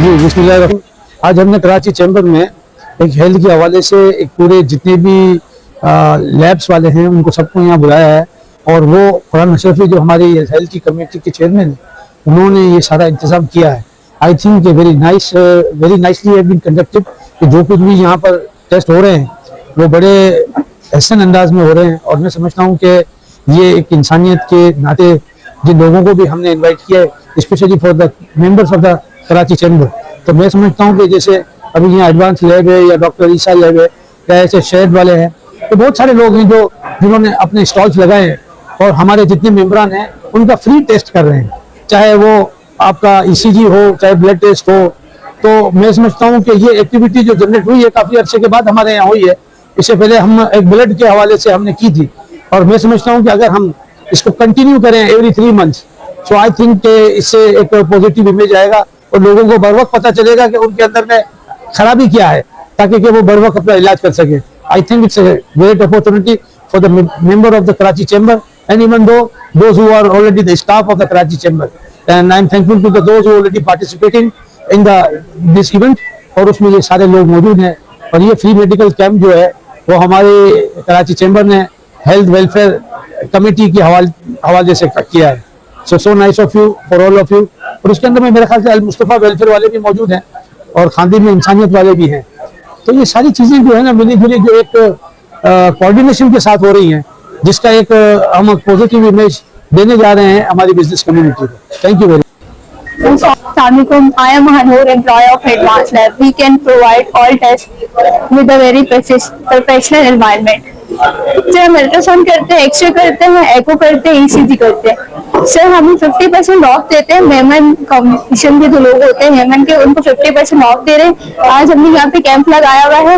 जी बिस्मिल्लाह। आज हमने कराची चैम्बर में एक हेल्थ के हवाले से एक पूरे जितने भी लैब्स वाले हैं उनको सबको यहाँ बुलाया है, और वो कुरान अशरफी जो हमारी हेल्थ की कमेटी के चेयरमैन हैं उन्होंने ये सारा इंतजाम किया है। I think very nicely have been conducted कि जो कुछ भी यहाँ पर टेस्ट हो रहे हैं वो बड़े एहसन अंदाज में हो रहे हैं, और मैं समझता हूँ कि ये एक इंसानियत के नाते जिन लोगों को भी हमने इन्वाइट किया है specially for the members of the Karachi chamber, तो मैं समझता हूँ कि जैसे अभी यहाँ एडवांस लैब है या डॉक्टर ईसा लैब है या ऐसे शहद वाले हैं, तो बहुत सारे लोग हैं जिन्होंने अपने स्टॉल्स लगाए हैं और हमारे जितने मेम्बरान हैं उनका फ्री टेस्ट कर रहे हैं, चाहे वो आपका ईसीजी हो चाहे ब्लड टेस्ट हो। तो मैं समझता हूँ कि ये एक्टिविटी जो जनरेट हुई है काफ़ी अर्से के बाद हमारे यहाँ हुई है। इससे पहले हम एक ब्लड के हवाले से हमने की थी, और मैं समझता हूँ कि अगर हम इसको कंटिन्यू करें every 3 months, so I think इससे एक पॉजिटिव इमेज आएगा और लोगों को बर वक्त पता चलेगा कि उनके अंदर में खराबी क्या है, ताकि कि वो बर वक्त अपना इलाज कर सके। I think it's a great opportunity for the member of the Karachi chamber and even those who are already the staff of the Karachi chamber, and I am thankful to those who already participating in this event. और उसमें ये सारे लोग मौजूद हैं, और ये free medical camp जो है वो हमारे कराची चैम्बर ने हेल्थ वेलफेयर कमेटी के हवाले से किया है। So nice of you for all of you. और उसके अंदर में मेरे ख्याल से अल मुस्तफ़ा वेलफेयर वाले भी मौजूद हैं और खानदान में इंसानियत वाले भी हैं। तो ये सारी चीज़ें जो है ना मिली जुली जो एक कोऑर्डिनेशन के साथ हो रही हैं, जिसका एक हम पॉजिटिव इमेज देने जा रहे हैं हमारी बिजनेस कम्युनिटी को। Thank you very Assalamualaikum. I am Hanur, employee of Advanced Lab. We can provide all tests with a very professional environment. Sir हम अल्ट्रासाउंड करते हैं, एक्सरे करते हैं, एको करते हैं, ईसीजी करते हैं। सर हम 50% ऑफ देते हैं। मेमन कमीशन के जो लोग होते हैं मेमन के, उनको 50% ऑफ दे रहे हैं। आज हमने यहाँ पे कैंप लगाया हुआ है,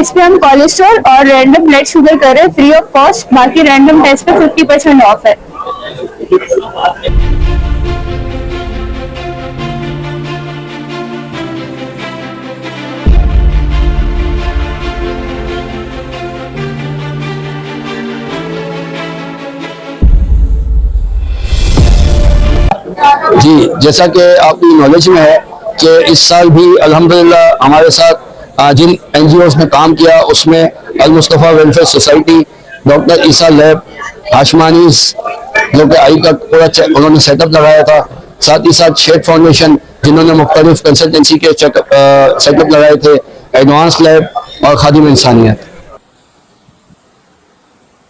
इस पे हम कोलेस्ट्रॉल और रैंडम ब्लड शुगर कर रहे हैं फ्री ऑफ कॉस्ट। बाकी रैंडम टेस्ट पे 50% ऑफ है। जी, जैसा कि आपकी नॉलेज में है कि इस साल भी अल्हम्दुलिल्लाह हमारे साथ जिन एनजीओज ने काम किया उसमें अल मुस्तफ़ा वेलफेयर सोसाइटी, डॉक्टर ईसा लैब, हाशमानीज जो कि आई का पूरा उन्होंने सेटअप लगाया था, साथ ही साथ शेख फाउंडेशन जिन्होंने मुख्तलिफ कंसल्टेंसी के सेटअप लगाए थे, एडवांस लैब और खादिम इंसानियत।